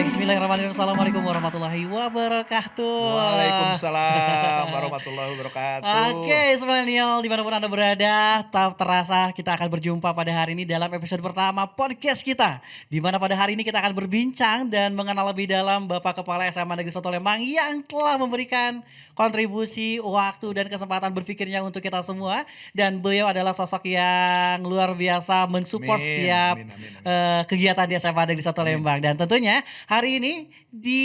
Baik, bismillahirrahmanirrahim. Assalamualaikum warahmatullahi wabarakatuh. Waalaikumsalam warahmatullahi wabarakatuh. Oke, milenial dimanapun Anda berada, tak terasa kita akan berjumpa pada hari ini dalam episode pertama podcast kita. Di mana pada hari ini kita akan berbincang dan mengenal lebih dalam Bapak Kepala SMA Negeri 1 Lembang yang telah memberikan kontribusi, waktu dan kesempatan berpikirnya untuk kita semua. Dan beliau adalah sosok yang luar biasa mensupport setiap kegiatan di SMA Negeri 1 Lembang. Dan tentunya hari ini di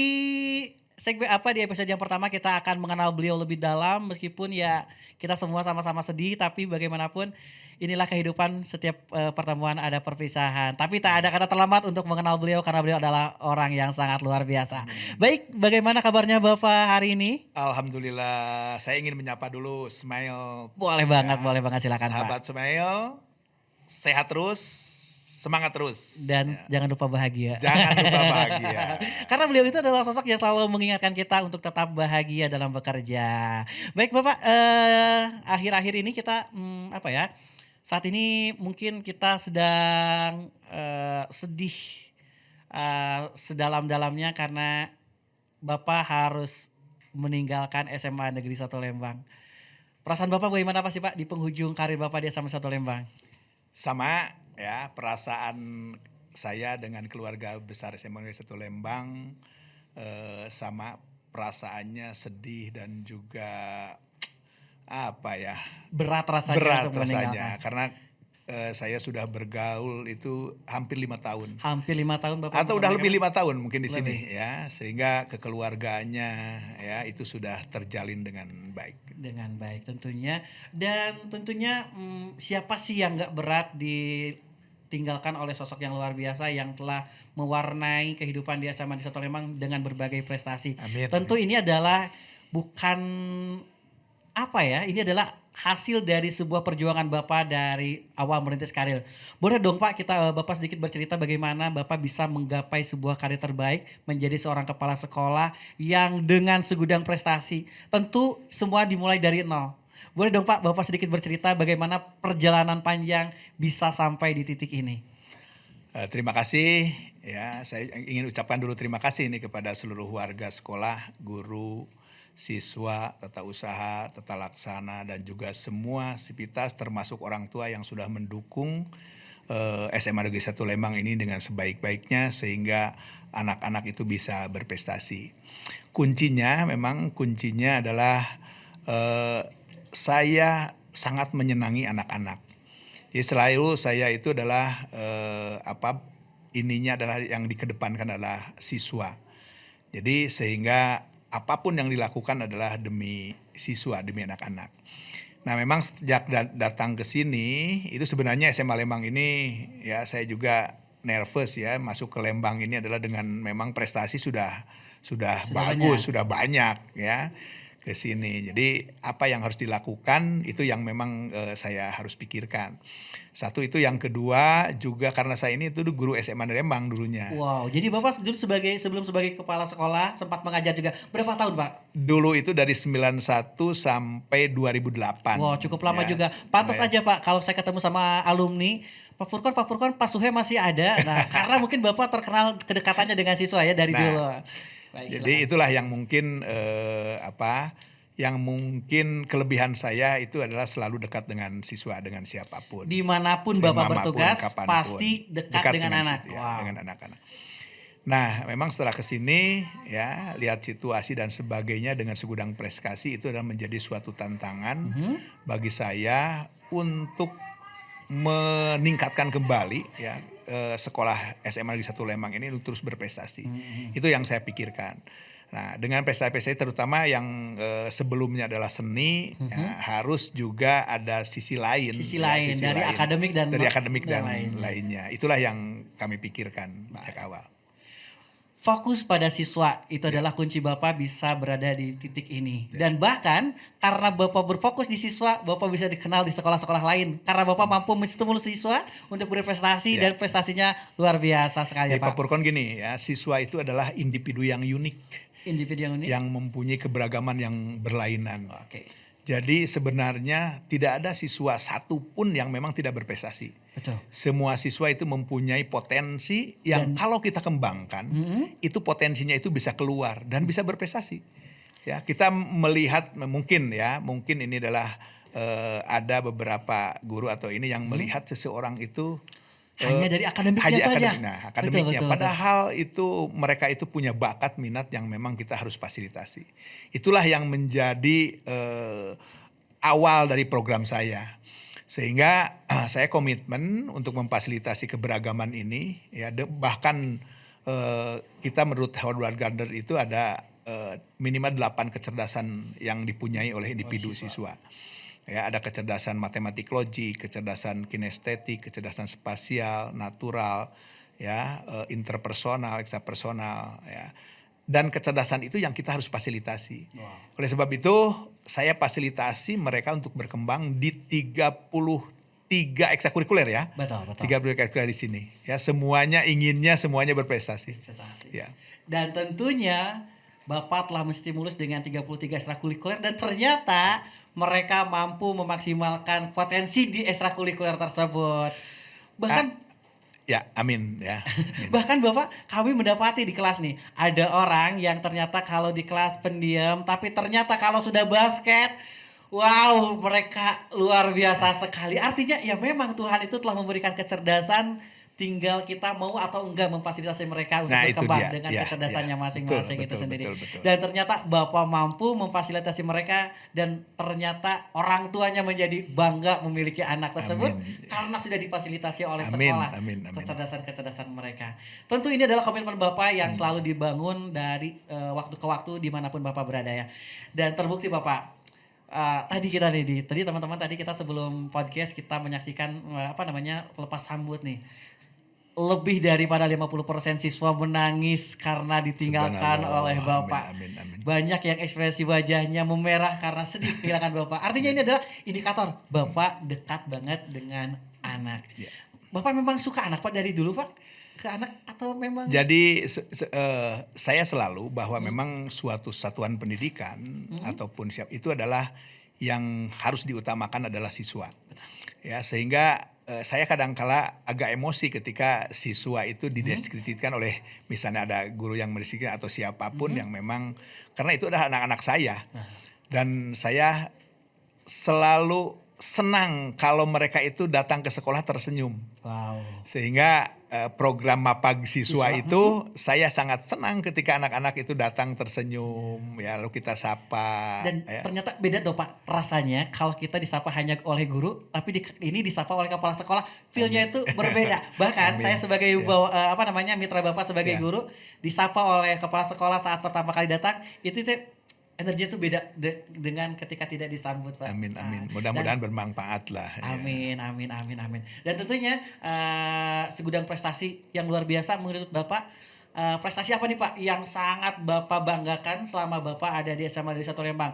di episode yang pertama kita akan mengenal beliau lebih dalam, meskipun ya kita semua sama-sama sedih, tapi bagaimanapun inilah kehidupan, setiap pertemuan ada perpisahan. Tapi tak ada kata terlambat untuk mengenal beliau karena beliau adalah orang yang sangat luar biasa. Baik, bagaimana kabarnya Bapak hari ini? Alhamdulillah, saya ingin menyapa dulu Smile. Boleh banget silakan Sahabat Pak. Smile, sehat terus, semangat terus. Dan jangan lupa bahagia. Jangan lupa bahagia. Karena beliau itu adalah sosok yang selalu mengingatkan kita untuk tetap bahagia dalam bekerja. Baik Bapak, akhir-akhir ini kita saat ini mungkin kita sedang sedih sedalam-dalamnya karena Bapak harus meninggalkan SMA Negeri 1 Lembang. Perasaan Bapak bagaimana sih Pak di penghujung karir Bapak di SMA 1 Lembang? Sama ya, perasaan saya dengan keluarga besar SMA Negeri 1 Lembang sama, perasaannya sedih dan juga Berat rasanya berat untuk meninggalkan. rasanya karena saya sudah bergaul itu hampir 5 tahun. Hampir 5 tahun Bapak. Atau udah lebih 5 tahun mungkin di Lebih. sini ya, sehingga kekeluargaannya ya itu sudah terjalin dengan baik. Dengan baik tentunya. Dan tentunya siapa sih yang gak berat ditinggalkan oleh sosok yang luar biasa yang telah mewarnai kehidupan di SMA di 1 Lembang dengan berbagai prestasi. Amin, Tentu ini adalah bukan ini adalah hasil dari sebuah perjuangan Bapak dari awal merintis karir. Boleh dong Pak Bapak sedikit bercerita bagaimana Bapak bisa menggapai sebuah karir terbaik menjadi seorang kepala sekolah yang dengan segudang prestasi. Tentu semua dimulai dari nol. Boleh dong Pak Bapak sedikit bercerita bagaimana perjalanan panjang bisa sampai di titik ini. Terima kasih ya, saya ingin ucapkan dulu terima kasih nih kepada seluruh warga sekolah, guru, siswa, tata usaha, tata laksana, dan juga semua sivitas termasuk orang tua yang sudah mendukung SMA Negeri 1 Lembang ini dengan sebaik-baiknya sehingga anak-anak itu bisa berprestasi. Kuncinya adalah saya sangat menyenangi anak-anak. Jadi selalu saya itu adalah adalah yang dikedepankan adalah siswa. Jadi sehingga apapun yang dilakukan adalah demi siswa, demi anak-anak. Nah, memang sejak datang ke sini itu sebenarnya SMA Lembang ini ya saya juga nervous ya, masuk ke Lembang ini adalah dengan memang prestasi sudah bagus, sudah banyak ya ke sini. Jadi apa yang harus dilakukan itu yang memang saya harus pikirkan. Satu itu, yang kedua juga karena saya ini itu guru SMA Lembang dulunya. Wow, jadi Bapak dulu sebelum sebagai kepala sekolah sempat mengajar juga. Berapa tahun Pak? Dulu itu dari 91 sampai 2008. Wow, cukup lama Ya, juga. Pantas aja Pak kalau saya ketemu sama alumni, Pak Furkon, Pak Suhe masih ada. Nah, karena mungkin Bapak terkenal kedekatannya dengan siswa ya dari dulu. Baik, jadi silakan. itulah yang mungkin yang mungkin kelebihan saya itu adalah selalu dekat dengan siswa, dengan siapapun. Dimanapun Bapak bertugas kapanpun, pasti dekat dengan anak. Wow. Dengan anak-anak. Nah, memang setelah kesini ya, lihat situasi dan sebagainya dengan segudang prestasi itu adalah menjadi suatu tantangan bagi saya untuk meningkatkan kembali ya sekolah SMA Negeri 1 Lembang ini untuk terus berprestasi. Itu yang saya pikirkan. Nah, dengan prestasi terutama yang sebelumnya adalah seni, ya, harus juga ada sisi lain. Sisi lain dari akademik dan lainnya. Itulah yang kami pikirkan sejak awal. Fokus pada siswa itu adalah kunci Bapak bisa berada di titik ini. Dan bahkan karena Bapak berfokus di siswa, Bapak bisa dikenal di sekolah-sekolah lain. Karena Bapak mampu menstimulus siswa untuk berprestasi dan prestasinya luar biasa sekali Pak. Pak Purkon gini ya, siswa itu adalah individu yang unik. Individu yang unik. Yang mempunyai keberagaman yang berlainan. Oke. Jadi sebenarnya tidak ada siswa satupun yang memang tidak berprestasi. Betul. Semua siswa itu mempunyai potensi yang kalau kita kembangkan, itu potensinya itu bisa keluar dan bisa berprestasi. Ya, kita melihat mungkin ini adalah ada beberapa guru atau ini yang melihat seseorang itu Hanya dari akademiknya saja. Akademiknya. Betul. Padahal itu mereka itu punya bakat minat yang memang kita harus fasilitasi. Itulah yang menjadi awal dari program saya. Sehingga saya komitmen untuk memfasilitasi keberagaman ini. Ya, bahkan kita menurut Howard Gardner itu ada minimal 8 kecerdasan yang dipunyai oleh individu siswa. Ya, ada kecerdasan matematik logik, kecerdasan kinestetik, kecerdasan spasial, natural, ya, interpersonal, ekstrapersonal, ya. Dan kecerdasan itu yang kita harus fasilitasi. Wow. Oleh sebab itu, saya fasilitasi mereka untuk berkembang di 33 ekstrakurikuler ya. Betul. 33 ekstrakurikuler di sini. Ya, semuanya berprestasi. Ya. Dan tentunya Bapak telah menstimulus dengan 33 ekstrakurikuler dan ternyata mereka mampu memaksimalkan potensi di ekstrakurikuler tersebut. Bahkan amin ya. Amin. Bahkan Bapak, kami mendapati di kelas nih, ada orang yang ternyata kalau di kelas pendiam, tapi ternyata kalau sudah basket, wow, mereka luar biasa sekali. Artinya ya memang Tuhan itu telah memberikan kecerdasan, tinggal kita mau atau enggak memfasilitasi mereka untuk berkembang dengan kecerdasannya masing-masing itu sendiri. Betul. Dan ternyata Bapak mampu memfasilitasi mereka dan ternyata orang tuanya menjadi bangga memiliki anak tersebut karena sudah difasilitasi oleh sekolah kecerdasan-kecerdasan mereka. Tentu ini adalah komitmen Bapak yang selalu dibangun dari waktu ke waktu dimanapun Bapak berada ya. Dan terbukti Bapak. Tadi teman-teman tadi kita sebelum podcast kita menyaksikan pelepas sambut nih. Lebih daripada 50% siswa menangis karena ditinggalkan oleh Bapak. Amin. Banyak yang ekspresi wajahnya memerah karena sedih kehilangan Bapak. Artinya ini adalah indikator Bapak dekat banget dengan anak. Ya. Bapak memang suka anak Pak dari dulu Pak? Ke anak atau memang? Jadi saya selalu bahwa memang suatu satuan pendidikan ataupun itu adalah yang harus diutamakan adalah siswa. Ya, sehingga saya kadangkala agak emosi ketika siswa itu dideskripsikan oleh misalnya ada guru yang mendeskripsikan atau siapapun yang memang karena itu adalah anak-anak saya. Dan saya selalu senang kalau mereka itu datang ke sekolah tersenyum. Wow. Sehingga program Mapag Siswa itu saya sangat senang ketika anak-anak itu datang tersenyum, ya lalu kita sapa. Dan ternyata beda tuh Pak rasanya kalau kita disapa hanya oleh guru, tapi ini disapa oleh kepala sekolah, feel-nya itu berbeda. Bahkan saya sebagai mitra Bapak sebagai guru disapa oleh kepala sekolah saat pertama kali datang, itu energinya tuh beda dengan ketika tidak disambut Pak. Amin. Mudah-mudahan bermanfaat lah. Amin. Dan tentunya segudang prestasi yang luar biasa menurut Bapak. Prestasi apa nih Pak yang sangat Bapak banggakan selama Bapak ada di SMA Negeri 1 Lembang?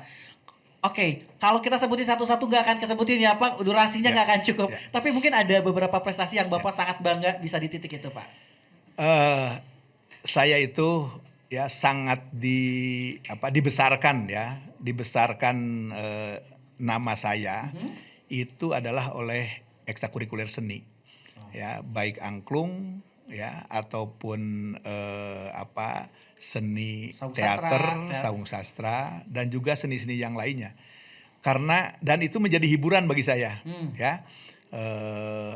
Oke, kalau kita sebutin satu-satu gak akan kesebutin ya Pak, durasinya gak akan cukup. Tapi mungkin ada beberapa prestasi yang Bapak sangat bangga bisa di titik itu Pak. Saya itu ya sangat dibesarkan nama saya itu adalah oleh ekstrakurikuler seni. Ya, baik angklung ya ataupun seni saung sastra dan juga seni-seni yang lainnya. Karena dan itu menjadi hiburan bagi saya ya.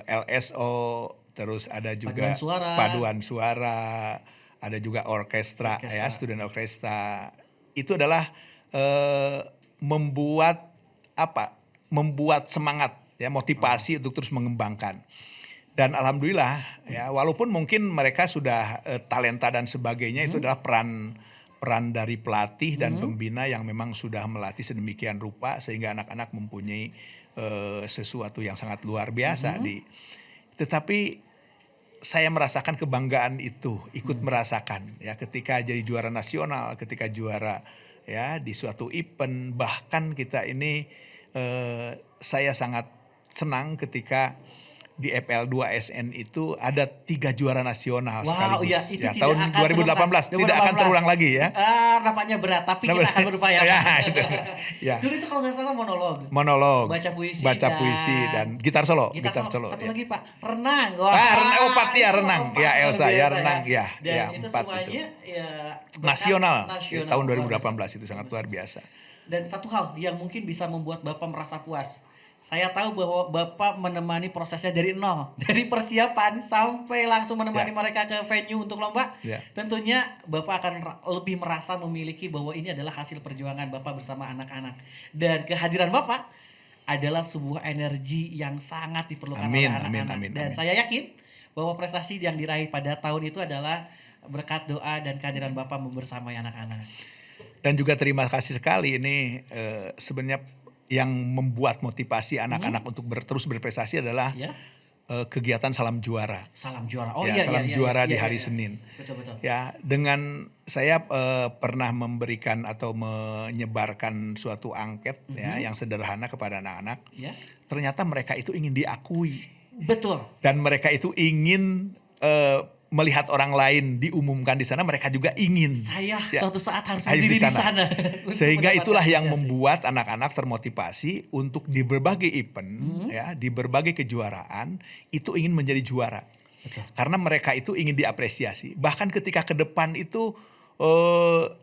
LSO terus ada juga paduan suara, ada juga orkestra. Ya, student orkestra. Itu adalah membuat semangat ya, motivasi untuk terus mengembangkan. Dan alhamdulillah ya, walaupun mungkin mereka sudah talenta dan sebagainya, itu adalah peran dari pelatih dan pembina yang memang sudah melatih sedemikian rupa sehingga anak-anak mempunyai sesuatu yang sangat luar biasa tetapi saya merasakan kebanggaan itu, ikut merasakan ya ketika jadi juara nasional, ketika juara ya di suatu event, bahkan kita ini saya sangat senang ketika di FL2SN itu ada 3 juara nasional Wow, sekaligus. ya itu Ya, tidak tahun akan 2018 terulang. tidak akan terulang lagi ya. Nampaknya berat, tapi kita akan berupaya. Ya, itu. Ya. Dulu itu kalau nggak salah Monolog, baca puisi, dan gitar solo. Satu ya. lagi Pak, renang. Wah, renang, itu renang. Ya, luar Elsa, biasa ya renang, ya. Dan Ya, itu 4 semuanya itu. ya Nasional, ya, tahun luar biasa. 2018 itu sangat luar biasa. Dan satu hal yang mungkin bisa membuat Bapak merasa puas. Saya tahu bahwa Bapak menemani prosesnya dari nol, dari persiapan sampai langsung menemani mereka ke venue untuk lomba. Tentunya Bapak akan lebih merasa memiliki bahwa ini adalah hasil perjuangan Bapak bersama anak-anak. Dan kehadiran Bapak adalah sebuah energi yang sangat diperlukan oleh anak-anak. Dan saya yakin bahwa prestasi yang diraih pada tahun itu adalah berkat doa dan kehadiran Bapak membersamai anak-anak. Dan juga terima kasih sekali ini sebenarnya yang membuat motivasi anak-anak untuk terus berprestasi adalah kegiatan salam juara. Salam juara. Salam juara di hari Senin. Betul. Ya, dengan saya pernah memberikan atau menyebarkan suatu angket ya yang sederhana kepada anak-anak. Ternyata mereka itu ingin diakui. Betul. Dan mereka itu ingin melihat orang lain diumumkan di sana, mereka juga ingin. Saya suatu saat harus berdiri di sana. Sehingga itulah yang membuat anak-anak termotivasi untuk di berbagai event, ya, di berbagai kejuaraan itu ingin menjadi juara. Betul. Karena mereka itu ingin diapresiasi. Bahkan ketika ke depan itu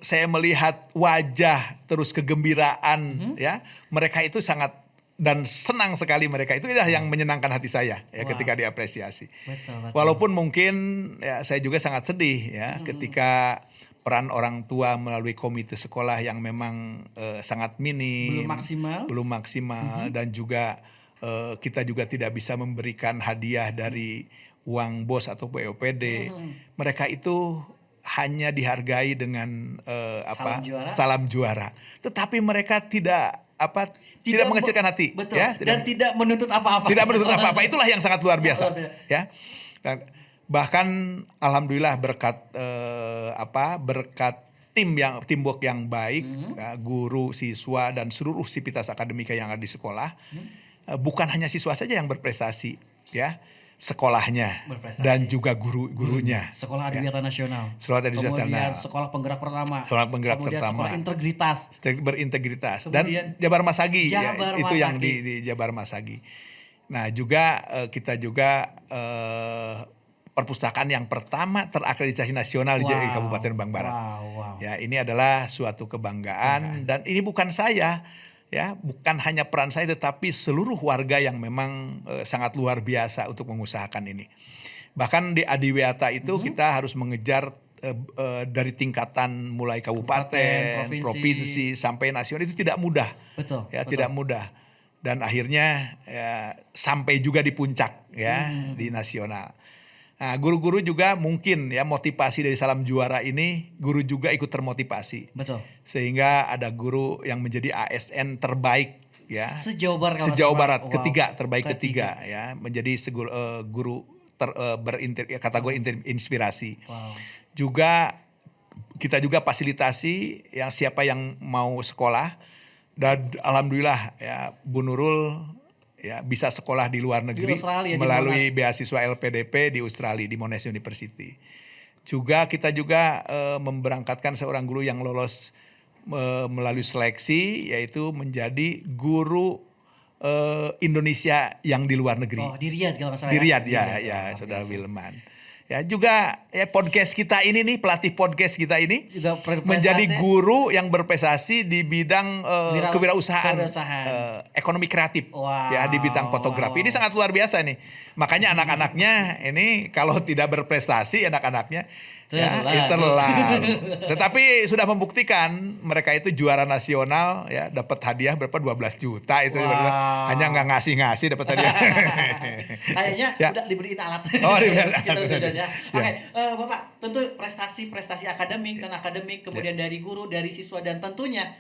saya melihat wajah terus kegembiraan, ya, mereka itu sangat dan senang sekali mereka. Itu adalah yang menyenangkan hati saya ya ketika diapresiasi. Betul. Walaupun mungkin ya saya juga sangat sedih ya ketika peran orang tua melalui komite sekolah yang memang sangat minim, belum maksimal dan juga kita juga tidak bisa memberikan hadiah dari uang BOS atau BOPD. Mereka itu hanya dihargai dengan salam juara. Tetapi mereka tidak mengecilkan hati, betul. ya, dan tidak menuntut apa-apa. Tidak menuntut apa-apa. Itulah yang sangat luar biasa, ya. Dan bahkan alhamdulillah berkat teamwork yang baik, ya, guru, siswa dan seluruh sivitas akademika yang ada di sekolah, bukan hanya siswa saja yang berprestasi, ya. Sekolahnya dan juga guru-gurunya. Sekolah Adiwiyata Nasional. Kemudian sekolah penggerak pertama. Sekolah integritas. Berintegritas. Kemudian dan Jabar Masagi, itu yang Masagi. di Jabar Masagi. Nah juga kita juga perpustakaan yang pertama terakreditasi nasional di Kabupaten Bang Barat. Ya, ini adalah suatu kebanggaan dan ini bukan saya. Ya, bukan hanya peran saya tetapi seluruh warga yang memang sangat luar biasa untuk mengusahakan ini. Bahkan di Adiwiyata itu kita harus mengejar dari tingkatan mulai kabupaten, provinsi sampai nasional itu tidak mudah. Betul. Tidak mudah. Dan akhirnya sampai juga di puncak ya di nasional. Nah, guru-guru juga mungkin ya motivasi dari salam juara ini, guru juga ikut termotivasi. Betul. Sehingga ada guru yang menjadi ASN terbaik ya. Sejauh Barat ketiga ya, menjadi guru kategori inspirasi. Juga kita juga fasilitasi yang siapa yang mau sekolah dan alhamdulillah ya Bu Nurul ya bisa sekolah di luar negeri melalui beasiswa LPDP di Australia di Monash University. Juga kita juga memberangkatkan seorang guru yang lolos melalui seleksi yaitu menjadi guru Indonesia yang di luar negeri. Di Riyadh kalau masalah. Di Riyadh ya Saudara Wilman. Ya juga podcast kita ini nih, pelatih podcast kita ini juga menjadi guru yang berprestasi di bidang kewirausahaan. Ekonomi kreatif ya di bidang fotografi. Ini sangat luar biasa nih. Makanya anak-anaknya ini kalau tidak berprestasi anak-anaknya terlalu. Tetapi sudah membuktikan mereka itu juara nasional ya, dapat hadiah berapa 12 juta itu hanya nggak ngasih dapat hadiah. Kayaknya udah diberiin alat. Oke, Bapak, tentu prestasi akademik kemudian dari guru, dari siswa dan tentunya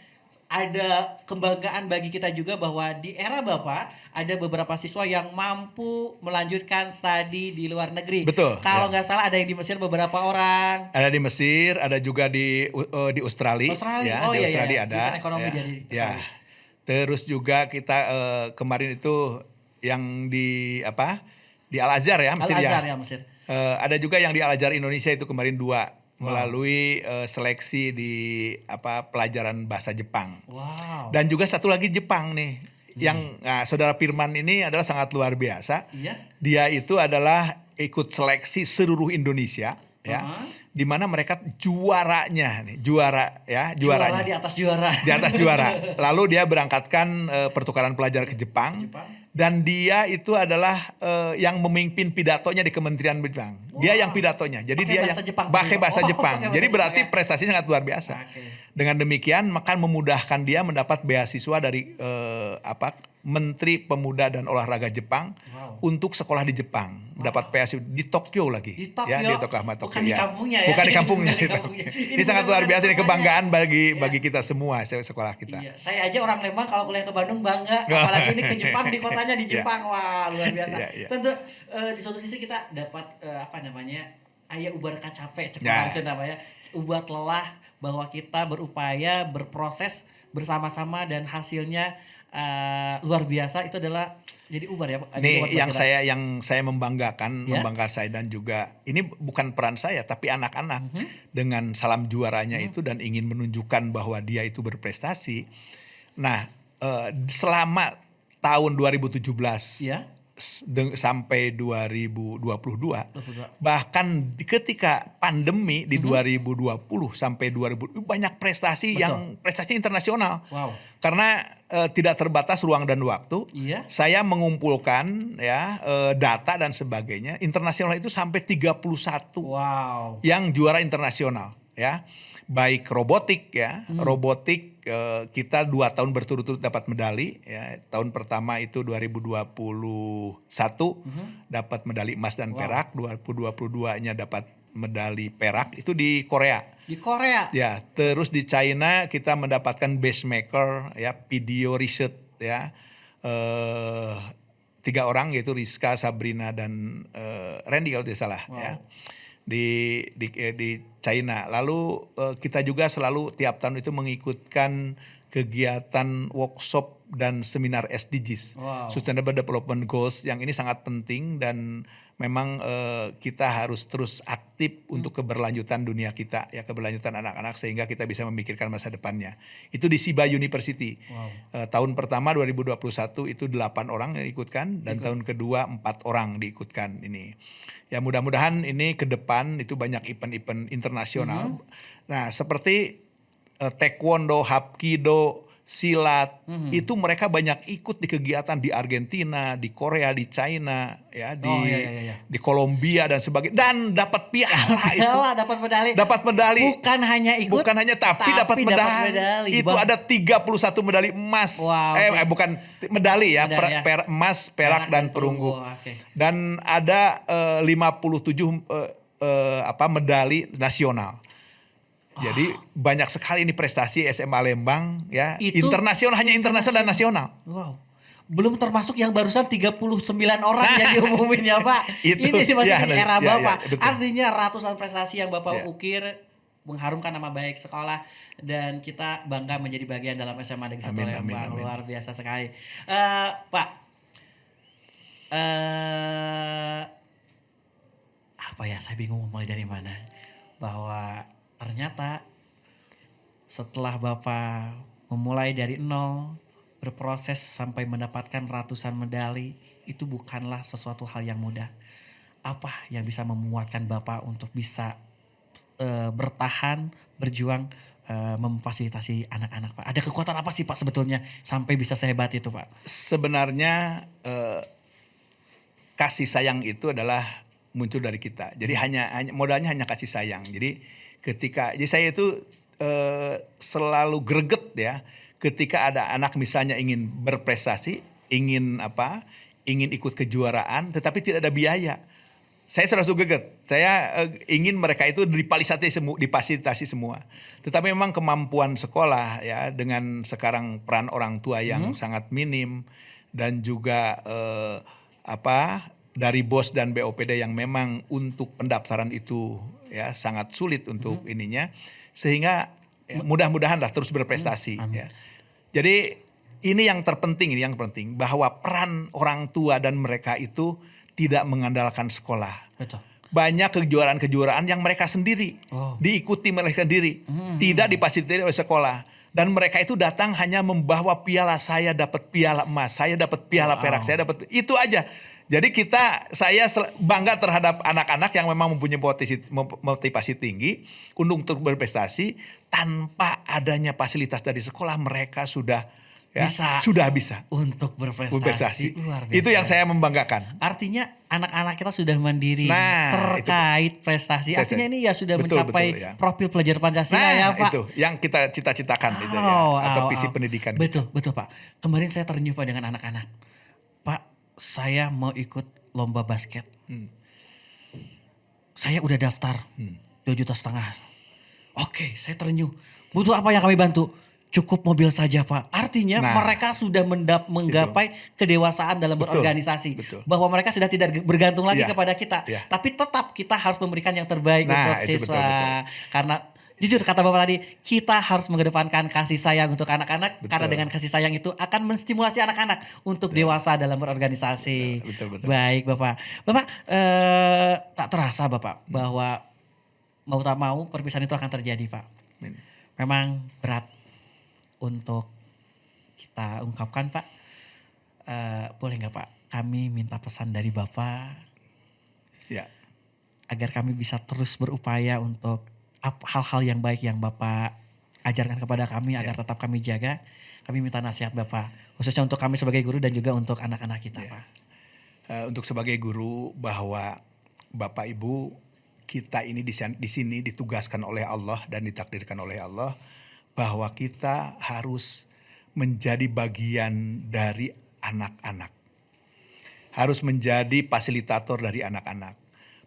ada kebanggaan bagi kita juga bahwa di era Bapak ada beberapa siswa yang mampu melanjutkan studi di luar negeri. Betul. Kalau nggak salah ada yang di Mesir beberapa orang. Ada di Mesir, ada juga di Australia. Ya, di Australia ada. Ekonomi dari. Ya. Terus juga kita kemarin itu yang di di Al Azhar ya Mesir Al-Azhar ya. ya Mesir. Ada juga yang di Al Azhar Indonesia itu kemarin 2 melalui seleksi di pelajaran bahasa Jepang. Wow. Dan juga satu lagi Jepang nih. Yang saudara Firman ini adalah sangat luar biasa. Iya. Dia itu adalah ikut seleksi seluruh Indonesia ya. Di mana mereka juaranya nih, juaranya. Juara di atas juara. Di atas juara. Lalu dia berangkatkan pertukaran pelajar ke Jepang. Dan dia itu adalah yang memimpin pidatonya di Kementerian Jepang. Dia yang pidatonya. Jadi Pakai dia bahasa yang Jepang. pakai bahasa Oh, Jepang. pakai bahasa Jadi berarti Jepang, ya. prestasinya sangat luar biasa. Oke. Dengan demikian maka memudahkan dia mendapat beasiswa dari Menteri Pemuda dan Olahraga Jepang untuk sekolah di Jepang, mendapat beasiswa di Tokyo lagi. Di Tokyo? Ya, di Yokohama Tokyo. Bukan di kampungnya ya? Bukan di kampungnya. Bukan di di kampungnya. Tokyo. Ini Ini sangat luar biasa, ini benar-benar kebanggaan bagi kita semua sekolah kita. Iya, saya aja orang Lembang kalau kuliah ke Bandung bangga, apalagi ini ke Jepang di kotanya di Jepang, wah luar biasa. Iya. Tentu di suatu sisi kita dapat aya ubar capek, Ya. namanya, ubat lelah bahwa kita berupaya berproses bersama-sama dan hasilnya luar biasa itu adalah jadi ubar ya. Pak. Nih Jadi ubar buat yang saya membanggakan, Ya. membanggakan saya dan juga ini bukan peran saya tapi anak-anak dengan salam juaranya itu dan ingin menunjukkan bahwa dia itu berprestasi. Nah, selama tahun 2017 Ya. sampai 2022 bahkan ketika pandemi di 2020 sampai 2000 banyak prestasi yang prestasi internasional. Wow. Karena tidak terbatas ruang dan waktu. Iya. Saya mengumpulkan ya data dan sebagainya. Internasional itu sampai 31 Wow. yang juara internasional ya. Baik robotik ya, robotik kita 2 tahun berturut-turut dapat medali ya. Tahun pertama itu 2021 dapat medali emas dan perak, 2022-nya dapat medali perak itu di Korea. Di Korea. Ya, terus di China kita mendapatkan base maker ya, video research ya. 3 orang yaitu Rizka, Sabrina dan Randy kalau tidak salah ya. Di China. Lalu kita juga selalu tiap tahun itu mengikutkan kegiatan workshop dan seminar SDGs, Sustainable Development Goals, yang ini sangat penting dan memang kita harus terus aktif untuk keberlanjutan dunia kita ya, keberlanjutan anak-anak sehingga kita bisa memikirkan masa depannya. Itu di Shiba University. Tahun pertama 2021 itu 8 orang yang diikutkan dan tahun kedua 4 orang diikutkan ini. Ya mudah-mudahan ini ke depan itu banyak event-event internasional. Nah seperti taekwondo, hapkido, silat, itu mereka banyak ikut di kegiatan di Argentina, di Korea, di China, ya di Kolombia dan sebagainya, dan dapat piala itu. Dapat medali. Dapat medali. Bukan hanya ikut, bukan hanya tapi dapat medali. Itu ada 31 medali emas. Bukan medali ya, emas, perak dan perunggu. Dan ada 57 medali nasional. Jadi banyak sekali ini prestasi SMA Lembang ya, itu, internasional, hanya internasional dan nasional. Wow. Belum termasuk yang barusan 39 orang yang diumumin ya Pak. Ini masih di era Bapak. Artinya ratusan prestasi yang Bapak ukir mengharumkan nama baik sekolah dan kita bangga menjadi bagian dalam SMA Negeri 1 Lembang. Luar biasa sekali. Pak. Saya bingung mulai dari mana. Bahwa ternyata setelah Bapak memulai dari nol, berproses sampai mendapatkan ratusan medali, itu bukanlah sesuatu hal yang mudah. Apa yang bisa memuatkan Bapak untuk bisa bertahan, berjuang, memfasilitasi anak-anak Pak? Ada kekuatan apa sih Pak sebetulnya sampai bisa sehebat itu Pak? Sebenarnya kasih sayang itu adalah muncul dari kita. Jadi modalnya hanya kasih sayang. Jadi saya itu selalu greget ya ketika ada anak misalnya ingin berprestasi, ingin ikut kejuaraan tetapi tidak ada biaya. Saya selalu greget. Saya ingin mereka itu difasilitasi semua. Tetapi memang kemampuan sekolah ya dengan sekarang peran orang tua yang sangat minim dan juga dari BOS dan BOPD yang memang untuk pendaftaran itu ya sangat sulit untuk ininya, sehingga mudah-mudahan lah terus berprestasi ya. Jadi ini yang terpenting, bahwa peran orang tua dan mereka itu tidak mengandalkan sekolah. Betul. Banyak kejuaraan-kejuaraan yang mereka sendiri diikuti mereka sendiri, tidak difasilitasi oleh sekolah. Dan mereka itu datang hanya membawa piala, saya dapat piala emas, saya dapat piala perak, saya dapat itu aja. Jadi saya bangga terhadap anak-anak yang memang mempunyai motivasi tinggi untuk berprestasi. Tanpa adanya fasilitas dari sekolah, mereka sudah bisa untuk berprestasi. Luar biasa. Itu yang saya membanggakan. Artinya anak-anak kita sudah mandiri itu. terkait prestasi. Artinya ini ya sudah mencapai ya. profil pelajar Pancasila ya Pak. Itu yang kita cita-citakan itu ya, atau visi pendidikan. Betul Pak. Kemarin saya terenyuh Pak dengan anak-anak. Pak, saya mau ikut lomba basket. Saya udah daftar 2,5 juta. Oke, saya terenyuh. Butuh apa yang kami bantu? Cukup mobil saja Pak. Artinya mereka sudah menggapai kedewasaan dalam berorganisasi. Bahwa mereka sudah tidak bergantung lagi kepada kita. Tapi tetap kita harus memberikan yang terbaik untuk siswa. Karena jujur kata Bapak tadi, kita harus mengedepankan kasih sayang untuk anak-anak. Karena dengan kasih sayang itu akan menstimulasi anak-anak untuk dewasa dalam berorganisasi. Betul. Baik Bapak. Bapak tak terasa Bapak bahwa mau tak mau perpisahan itu akan terjadi Pak. Memang berat untuk kita ungkapkan Pak. Boleh gak Pak kami minta pesan dari Bapak agar kami bisa terus berupaya untuk hal-hal yang baik yang Bapak ajarkan kepada kami agar tetap kami jaga. Kami minta nasihat Bapak khususnya untuk kami sebagai guru dan juga untuk anak-anak kita Pak. Untuk sebagai guru, bahwa Bapak Ibu kita ini di sini ditugaskan oleh Allah dan ditakdirkan oleh Allah bahwa kita harus menjadi bagian dari anak-anak. Harus menjadi fasilitator dari anak-anak.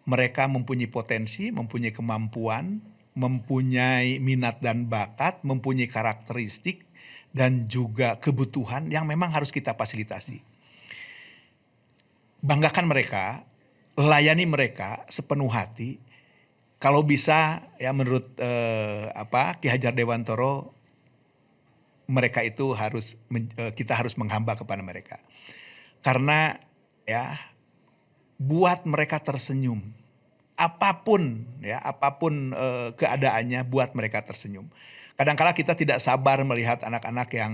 Mereka mempunyai potensi, mempunyai kemampuan, mempunyai minat dan bakat, mempunyai karakteristik dan juga kebutuhan yang memang harus kita fasilitasi. Banggakan mereka, layani mereka sepenuh hati. Kalau bisa ya menurut Ki Hajar Dewantoro, mereka itu kita harus menghamba kepada mereka. Karena ya buat mereka tersenyum. Apapun keadaannya, buat mereka tersenyum. Kadang-kala kita tidak sabar melihat anak-anak yang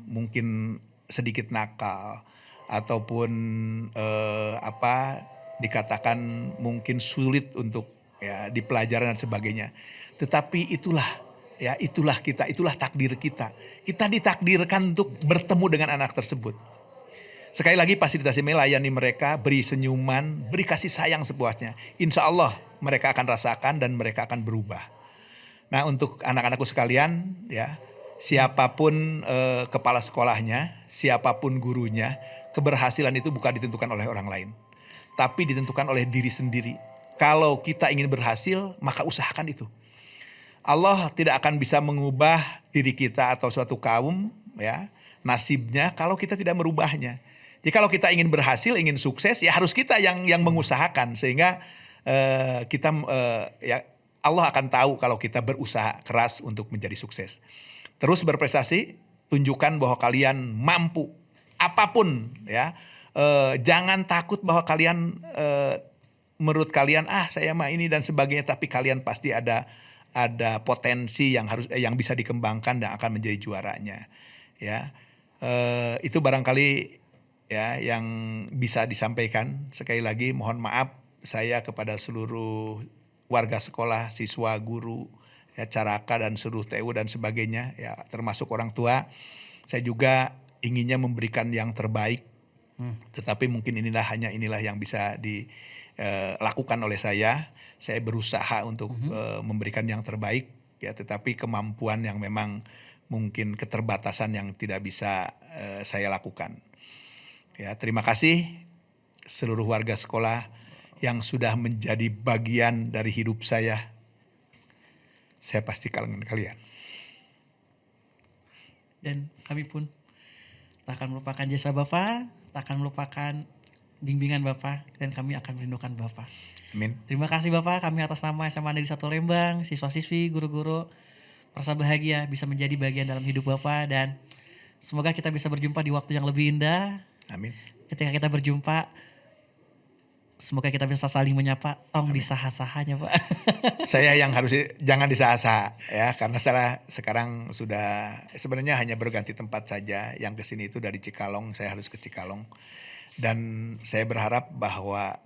mungkin sedikit nakal ataupun dikatakan mungkin sulit untuk di pelajaran dan sebagainya. Tetapi itulah kita, itulah takdir kita. Kita ditakdirkan untuk bertemu dengan anak tersebut. Sekali lagi fasilitasi melayani mereka, beri senyuman, beri kasih sayang sepuasnya. Insya Allah mereka akan rasakan dan mereka akan berubah. Nah, untuk anak-anakku sekalian siapapun kepala sekolahnya, siapapun gurunya, keberhasilan itu bukan ditentukan oleh orang lain. Tapi ditentukan oleh diri sendiri. Kalau kita ingin berhasil, maka usahakan itu. Allah tidak akan bisa mengubah diri kita atau suatu kaum nasibnya kalau kita tidak merubahnya. Jadi kalau kita ingin berhasil, ingin sukses, ya harus kita yang mengusahakan sehingga Allah akan tahu kalau kita berusaha keras untuk menjadi sukses. Terus berprestasi, tunjukkan bahwa kalian mampu apapun jangan takut bahwa kalian menurut kalian saya mah ini dan sebagainya, tapi kalian pasti ada potensi yang bisa dikembangkan dan akan menjadi juaranya. Itu barangkali yang bisa disampaikan. Sekali lagi mohon maaf saya kepada seluruh warga sekolah, siswa, guru, caraka dan seluruh TU dan sebagainya, termasuk orang tua. Saya juga inginnya memberikan yang terbaik. Tetapi mungkin inilah yang bisa dilakukan oleh saya. Saya berusaha untuk memberikan yang terbaik, tetapi kemampuan yang memang mungkin keterbatasan yang tidak bisa saya lakukan. Terima kasih seluruh warga sekolah yang sudah menjadi bagian dari hidup saya. Saya pasti kalangan kalian. Dan kami pun tak akan melupakan jasa Bapak, tak akan melupakan bimbingan Bapak, dan kami akan merindukan Bapak. Amin. Terima kasih Bapak, kami atas nama SMA Negeri 1 Lembang, siswa-siswi, guru-guru, merasa bahagia bisa menjadi bagian dalam hidup Bapak, dan semoga kita bisa berjumpa di waktu yang lebih indah. Amin. Ketika kita berjumpa, semoga kita bisa saling menyapa. Tong disaha-sahanya Pak. Saya yang harus jangan disasa ya, karena saya sekarang sudah sebenarnya hanya berganti tempat saja. Yang kesini itu dari Cikalong, saya harus ke Cikalong. Dan saya berharap bahwa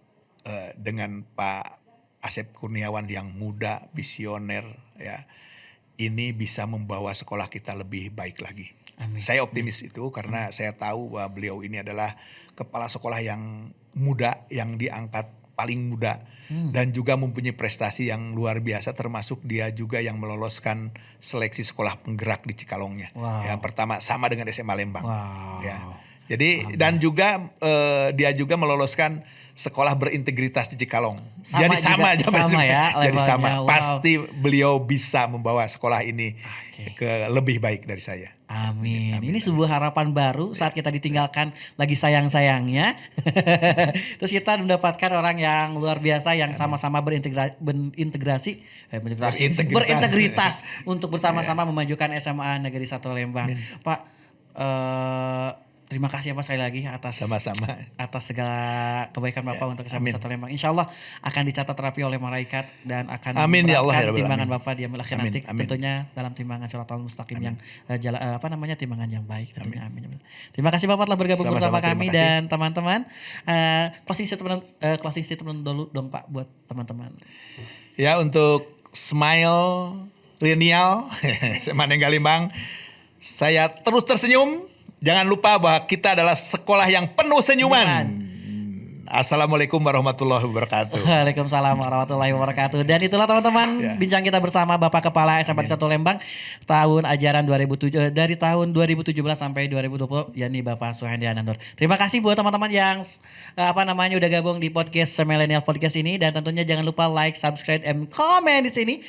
dengan Pak Asep Kurniawan yang muda, visioner ya, ini bisa membawa sekolah kita lebih baik lagi. Amin. Saya optimis itu karena saya tahu bahwa beliau ini adalah kepala sekolah yang muda, yang diangkat paling muda dan juga mempunyai prestasi yang luar biasa, termasuk dia juga yang meloloskan seleksi sekolah penggerak di Cikalongnya. Wow. Yang pertama sama dengan SMA Lembang. Wow. Ya. Jadi dan juga dia juga meloloskan sekolah berintegritas di Cikalong. Jadi sama aja ya, jadi sama. Wow. Pasti beliau bisa membawa sekolah ini ke lebih baik dari saya. Amin. Ini sebuah harapan baru saat kita ditinggalkan lagi sayang-sayangnya. Terus kita mendapatkan orang yang luar biasa yang sama-sama berintegritas untuk bersama-sama memajukan SMA Negeri 1 Lembang. Pak, terima kasih ya Pak sekali lagi Sama-sama. atas segala kebaikan Bapak untuk SMA 1 Lembang. Insya Allah akan dicatat rapi oleh malaikat dan akan Amin ya Allah ya Rabbal timbangan Alamin. Bapak di akhir nanti. Tentunya dalam timbangan Shiratal Mustaqim yang timbangan yang baik tentunya. Amin. Terima kasih Bapak telah bergabung bersama kami dan teman-teman. Closing statement dulu dong Pak buat teman-teman. Ya, untuk Smile Milenial SMA Negeri Lembang, saya terus tersenyum. Jangan lupa bahwa kita adalah sekolah yang penuh senyuman. Assalamualaikum warahmatullahi wabarakatuh. Waalaikumsalam warahmatullahi wabarakatuh. Dan itulah teman-teman bincang kita bersama Bapak Kepala SMA 1 Lembang tahun ajaran 2007 dari tahun 2017 sampai 2020, yakni Bapak Suhendi Anandur. Terima kasih buat teman-teman yang udah gabung di podcast Millennial Podcast ini, dan tentunya jangan lupa like, subscribe, and comment di sini.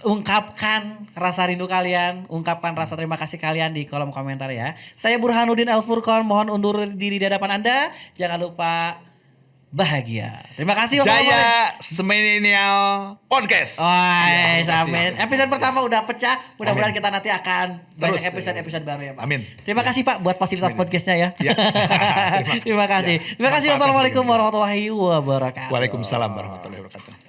Ungkapkan rasa rindu kalian, ungkapkan rasa terima kasih kalian di kolom komentar ya. Saya Burhanuddin Al Furqon, mohon undur diri di hadapan Anda. Jangan lupa bahagia. Terima kasih Bapak. Jaya Millennial Podcast. Amin. Episode pertama udah pecah. Mudah-mudahan kita nanti akan terus banyak episode baru ya Pak. Amin. Terima kasih Pak buat fasilitas podcastnya ya. Terima kasih. Terima kasih. Wassalamualaikum warahmatullahi wabarakatuh. Waalaikumsalam warahmatullahi wabarakatuh.